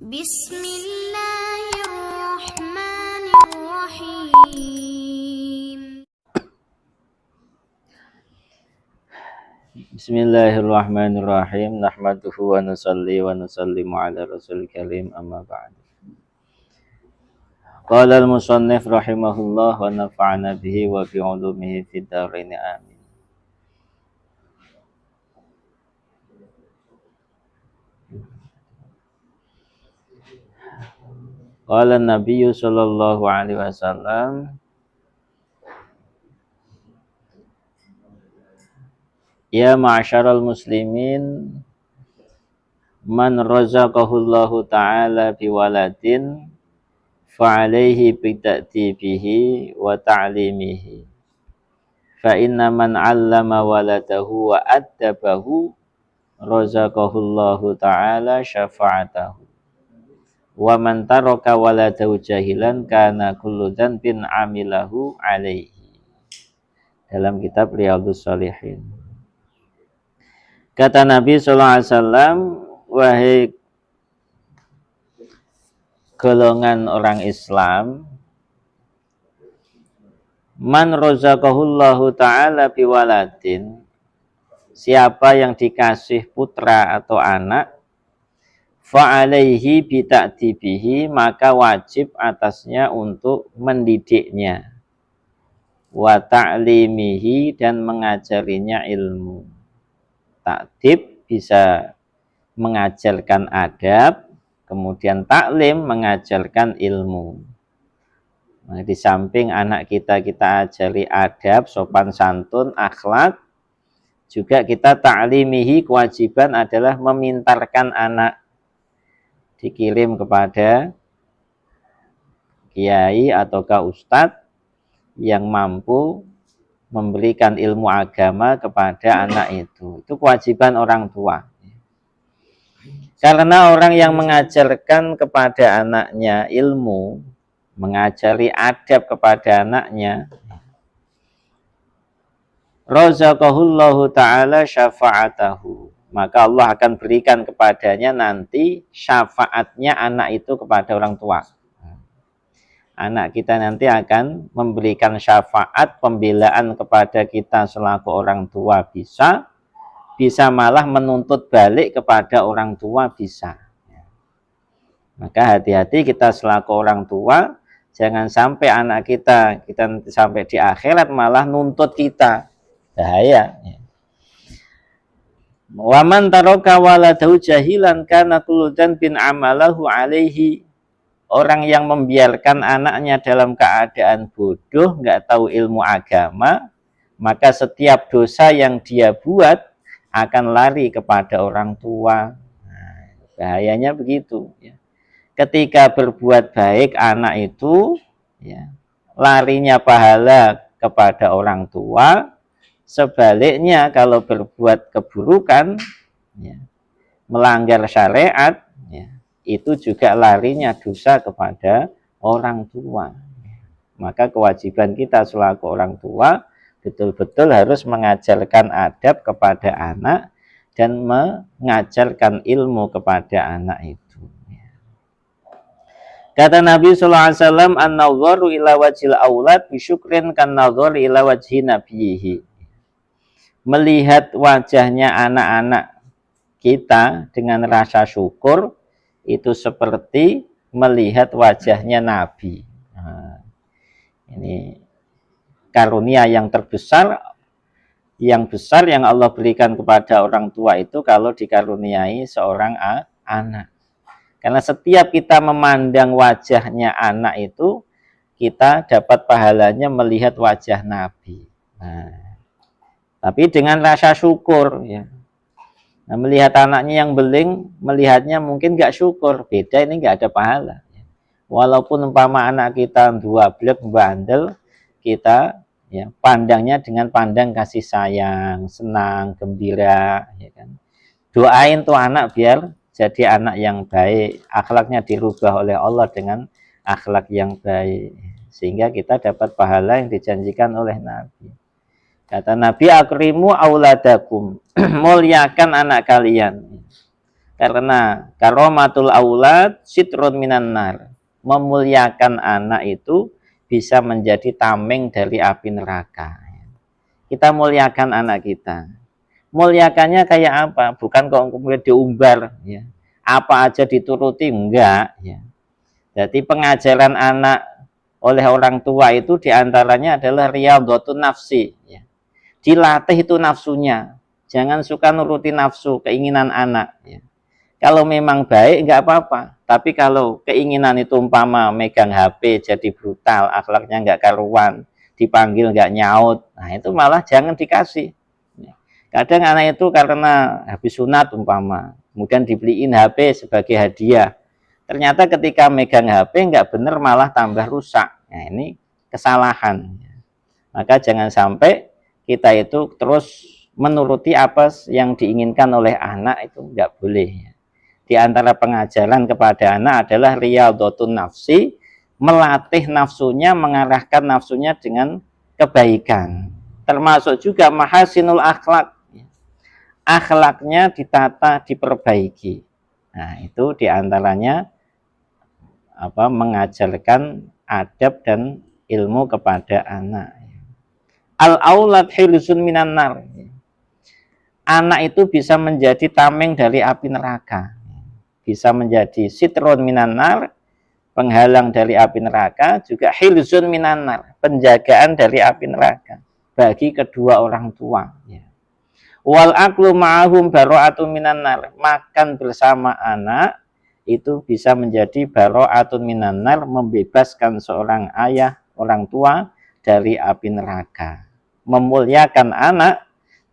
Bismillahirrahmanirrahim. Bismillahirrahmanirrahim. Nahmaduhu wa nusallimu ala rasul karim, amma ba'd. Qala al-musannif rahimahullah wa nafa'ana bihi wa bi ulumihi fid dharain, amin. Qala an-nabiyyu sallallahu alaihi wasallam, ya ma'asyaral muslimin, man razaqahullahu ta'ala biwaladin fa'alaihi bita'tibihi wa ta'limihi, fa inna man 'allama waladahu wa addabahu razaqahullahu ta'ala syafa'atahu, wa man taraka waladahu jahilan kana kullu dhanbin 'amilahu 'alaihi. Dalam kitab Riyadhus Shalihin. Kata Nabi sallallahu alaihi wasallam, wahai golongan orang Islam, man razaqahullahu ta'ala biwaladin, siapa yang dikasih putra atau anak, fa'alaihi bita'dibihi, maka wajib atasnya untuk mendidiknya, wa ta'limihi, dan mengajarinya ilmu. Ta'dib bisa mengajarkan adab, kemudian taklim mengajarkan ilmu. Nah, di samping anak kita ajari adab, sopan santun, akhlak, juga kita ta'limihi, kewajiban adalah memintarkan anak, dikirim kepada kiai ataukah ustadz yang mampu memberikan ilmu agama kepada anak itu. Itu kewajiban orang tua. Karena orang yang mengajarkan kepada anaknya ilmu, mengajari adab kepada anaknya, razaqahullahu ta'ala syafa'atahu, maka Allah akan berikan kepadanya nanti syafaatnya anak itu kepada orang tua. Anak kita nanti akan memberikan syafaat, pembelaan kepada kita selaku orang tua, bisa malah menuntut balik kepada orang tua, bisa. Maka hati-hati kita selaku orang tua, jangan sampai anak kita sampai di akhirat malah nuntut kita, bahaya. Wa man taraka waladahu jahilan kana kullu dhanbin 'amalahu 'alaihi. Orang yang membiarkan anaknya dalam keadaan bodoh, nggak tahu ilmu agama, maka setiap dosa yang dia buat akan lari kepada orang tua. Nah, bahayanya begitu. Ketika berbuat baik anak itu, larinya pahala kepada orang tua. Sebaliknya kalau berbuat keburukan, melanggar syariat, itu juga larinya dosa kepada orang tua. Maka kewajiban kita selaku orang tua betul-betul harus mengajarkan adab kepada anak dan mengajarkan ilmu kepada anak itu. Kata Nabi sallallahu alaihi wasallam, an-nadharu ila wajhil aulad bi syukrin kan nadhari ila wajhi nabiyhi. Melihat wajahnya anak-anak kita dengan rasa syukur itu seperti melihat wajahnya Nabi. Nah, ini karunia yang terbesar, yang besar yang Allah berikan kepada orang tua itu kalau dikaruniai seorang anak. Karena setiap kita memandang wajahnya anak itu, kita dapat pahalanya melihat wajah Nabi. Nah, tapi dengan rasa syukur, Nah, melihat anaknya yang beling, melihatnya mungkin nggak syukur, beda, ini nggak ada pahala. Walaupun umpama anak kita dua blek bandel, kita pandangnya dengan pandang kasih sayang, senang, gembira, Doain tuh anak biar jadi anak yang baik, akhlaknya dirubah oleh Allah dengan akhlak yang baik, sehingga kita dapat pahala yang dijanjikan oleh Nabi. Kata Nabi, akrimu auladakum, muliakan anak kalian. Karena karomatul aulad sitrun minan nar. Memuliakan anak itu bisa menjadi tameng dari api neraka. Kita muliakan anak kita. Muliakannya kayak apa? Bukan kok kemudian diumbar, ya. Apa aja dituruti, enggak, ya. Jadi pengajaran anak oleh orang tua itu diantaranya adalah riyadhatun nafsi, ya. Dilatih itu nafsunya. Jangan suka nuruti nafsu, keinginan anak, ya. Kalau memang baik enggak apa-apa. Tapi kalau keinginan itu umpama megang HP jadi brutal, akhlaknya enggak karuan, dipanggil enggak nyaut, nah itu malah jangan dikasih. Kadang anak itu karena habis sunat umpama, kemudian dibeliin HP sebagai hadiah. Ternyata ketika megang HP enggak benar malah tambah rusak. Nah ini kesalahan. Maka jangan sampai kita itu terus menuruti apa yang diinginkan oleh anak, itu enggak boleh. Di antara pengajaran kepada anak adalah riyadhatun nafsi, melatih nafsunya, mengarahkan nafsunya dengan kebaikan. Termasuk juga mahasinul akhlak. Akhlaknya ditata, diperbaiki. Nah, itu diantaranya mengajarkan adab dan ilmu kepada anak. Al-aulad hilzun minan nar. Anak itu bisa menjadi tameng dari api neraka. Bisa menjadi sitrun minan nar, penghalang dari api neraka, juga hilzun minan nar, penjagaan dari api neraka bagi kedua orang tua. Wal aklu ma'ahum baro'atun minan nar, makan bersama anak itu bisa menjadi baro'atun minan nar, membebaskan seorang ayah, orang tua dari api neraka. Memuliakan anak,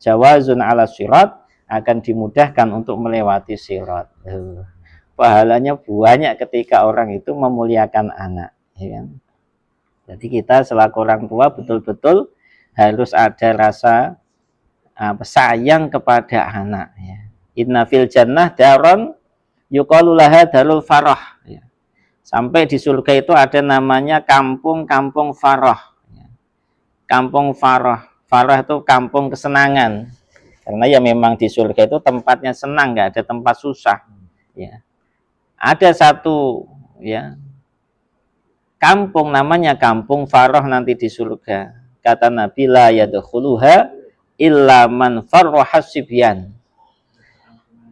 jawazun ala sirat, akan dimudahkan untuk melewati sirat. Pahalanya banyak ketika orang itu memuliakan anak, ya kan? Jadi kita selaku orang tua betul-betul harus ada rasa sayang kepada anak, ya. Inna fil jannah daron yuqalu laha darul farah, ya. Sampai di surga itu ada namanya kampung-kampung farah, ya. Kampung farah, farah itu kampung kesenangan. Karena ya memang di surga itu tempatnya senang, nggak ada tempat susah, ya. Ada satu, ya, kampung namanya kampung farah nanti di surga. Kata Nabi, la yadkhuluha illa man farroha sibyan.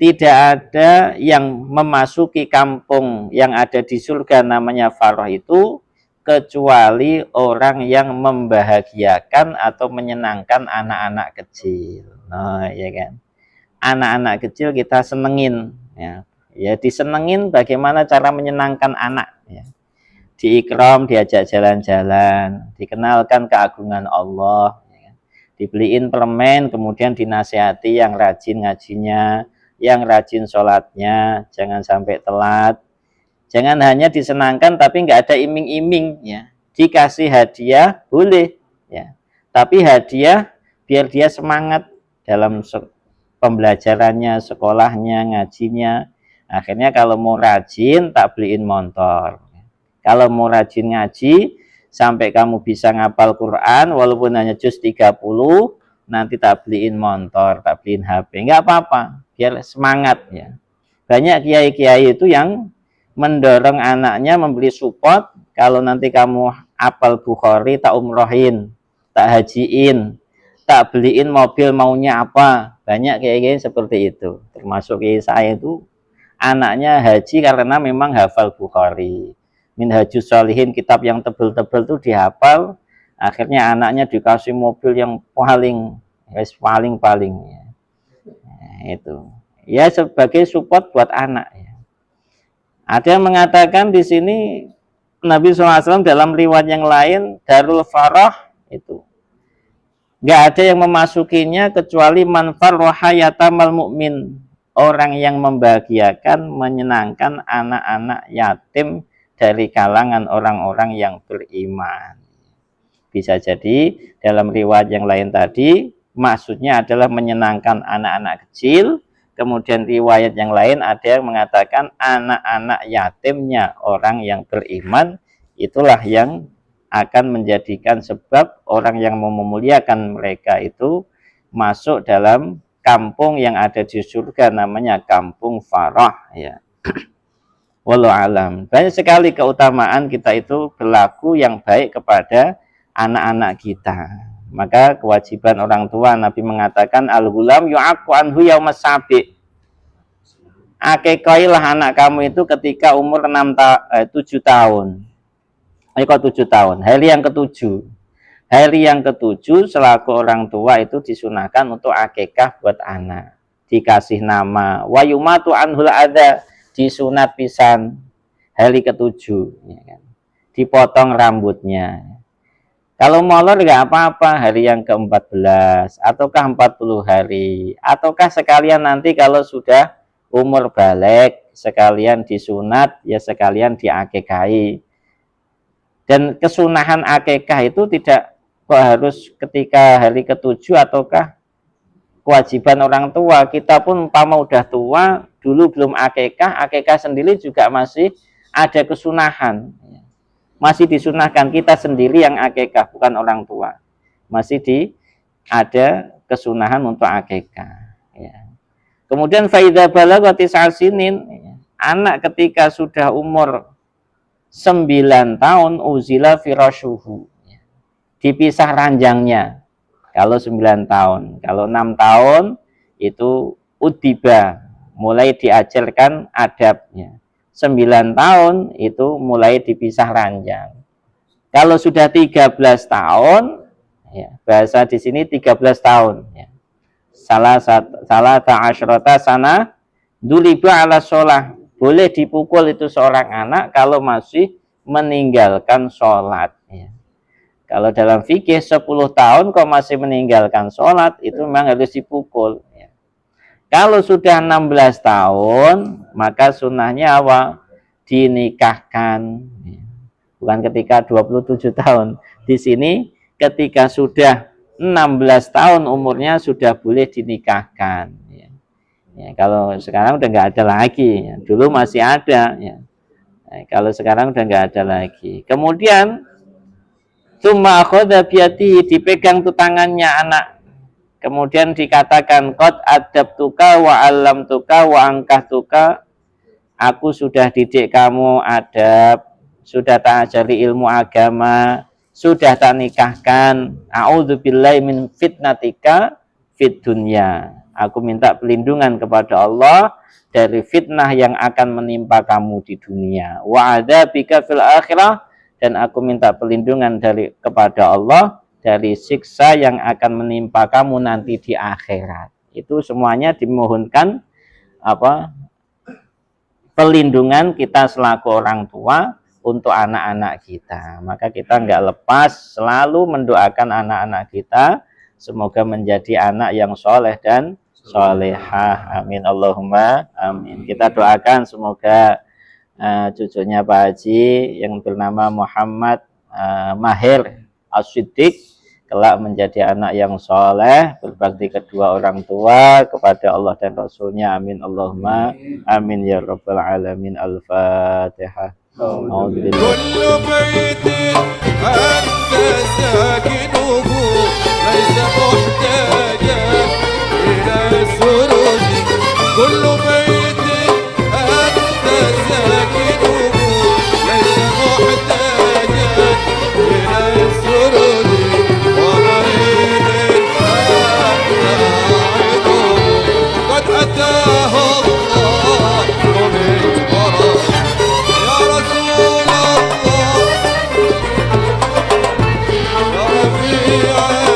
Tidak ada yang memasuki kampung yang ada di surga namanya farah itu kecuali orang yang membahagiakan atau menyenangkan anak-anak kecil. Nah, ya kan. Anak-anak kecil kita senengin, ya. Ya disenengin bagaimana cara menyenangkan anak, ya. Diikram, diajak jalan-jalan, dikenalkan keagungan Allah, ya. Dibeliin permen, kemudian dinasihati yang rajin ngajinya, yang rajin sholatnya, jangan sampai telat. Jangan hanya disenangkan tapi nggak ada iming-iming, ya. Dikasih hadiah boleh, ya. Tapi hadiah biar dia semangat dalam pembelajarannya, sekolahnya, ngajinya. Akhirnya kalau mau rajin tak beliin motor. Kalau mau rajin ngaji sampai kamu bisa ngapal Quran walaupun hanya juz 30, nanti tak beliin motor, tak beliin HP. Enggak apa-apa, biar semangat, ya. Banyak kiai-kiai itu yang mendorong anaknya membeli support. Kalau nanti kamu apal Bukhari tak umrohin, tak hajiin, tak beliin mobil maunya apa. Banyak kiai-kiai seperti itu. Termasuk kiai saya itu anaknya haji karena memang hafal Bukhari. Minhajus Shalihin, kitab yang tebel-tebel tuh dihafal. Akhirnya anaknya dikasih mobil yang paling ya. Nah, itu. Ya sebagai support buat anak, ya. Ada yang mengatakan di sini Nabi SAW dalam riwayat yang lain, Darul Farah itu nggak ada yang memasukinya kecuali man farroha yatamal mu'min, orang yang membahagiakan, menyenangkan anak-anak yatim dari kalangan orang-orang yang beriman. Bisa jadi dalam riwayat yang lain tadi maksudnya adalah menyenangkan anak-anak kecil. Kemudian riwayat yang lain ada yang mengatakan anak-anak yatimnya orang yang beriman, itulah yang akan menjadikan sebab orang yang mau memuliakan mereka itu masuk dalam kampung yang ada di surga namanya kampung Farah ya. Wallahu alam. Banyak sekali keutamaan kita itu berlaku yang baik kepada anak-anak kita. Maka kewajiban orang tua, Nabi mengatakan al-ghulam yu'aqqu anhu yaumas sabi. Akekailah anak kamu itu ketika umur 7 tahun. 7 tahun. Hari yang ketujuh. Hari yang ketujuh selaku orang tua itu disunahkan untuk akekah buat anak. Dikasih nama. Wa yumatu anhul adha. Disunat pisan. Hari ketujuh. Ya kan? Dipotong rambutnya. Kalau molor nggak apa-apa. Hari yang ke-14. Ataukah 40 hari. Ataukah sekalian nanti kalau sudah umur balik. Sekalian disunat. Ya sekalian diakekahi. Dan kesunahan akekah itu tidak kok harus ketika hari ketujuh ataukah kewajiban orang tua. Kita pun umpama udah tua, dulu belum akekah, akekah sendiri juga masih ada kesunahan. Masih disunahkan, kita sendiri yang akekah, bukan orang tua. Masih ada kesunahan untuk akekah. Ya. Kemudian faidha balagati sa'sinin, anak ketika sudah umur 9 tahun uzila firashuhu, dipisah ranjangnya. Kalau 9 tahun, kalau 6 tahun itu udiba, mulai diajarkan adabnya. 9 tahun itu mulai dipisah ranjang. Kalau sudah 13 tahun, ya, bahasa di sini 13 tahun, ya. Salah ta'asyrata sana duliba ala sholah. Boleh dipukul itu seorang anak kalau masih meninggalkan sholat. Ya. Kalau dalam fikih 10 tahun kok masih meninggalkan sholat, itu memang harus dipukul. Ya. Kalau sudah 16 tahun, maka sunnahnya apa? Dinikahkan. Ya. Bukan ketika 27 tahun. Di sini ketika sudah 16 tahun umurnya sudah boleh dinikahkan. Ya, kalau sekarang udah nggak ada lagi, ya. Dulu masih ada, ya. Nah, kalau sekarang udah nggak ada lagi. Kemudian tsumma akhadha biyadihi, dipegang tuh tangannya anak. Kemudian dikatakan qad adabtuka wa 'allamtuka wa ankahtuka. Aku sudah didik kamu adab, sudah tak ajari ilmu agama, sudah tak nikahkan. A'udzubillahi min fitnatika fid dunya. Aku minta perlindungan kepada Allah dari fitnah yang akan menimpa kamu di dunia. Wa adzabika fil akhirah, dan aku minta perlindungan kepada Allah dari siksa yang akan menimpa kamu nanti di akhirat. Itu semuanya dimohonkan perlindungan kita selaku orang tua untuk anak-anak kita. Maka kita nggak lepas selalu mendoakan anak-anak kita semoga menjadi anak yang soleh dan solehah. Amin Allahumma amin. Kita doakan semoga cucunya Pak Haji yang bernama Muhammad Mahir As-Siddiq kelak menjadi anak yang soleh, berbakti kedua orang tua kepada Allah dan Rasulnya. Amin Allahumma amin ya rabbal alamin. Al-Fatihah. كل بيت أنت ساكنه ليس محتاجا إلى السرور ومريض أنت عيده قد أتاه الله من وراه يا رسول الله يا رفيع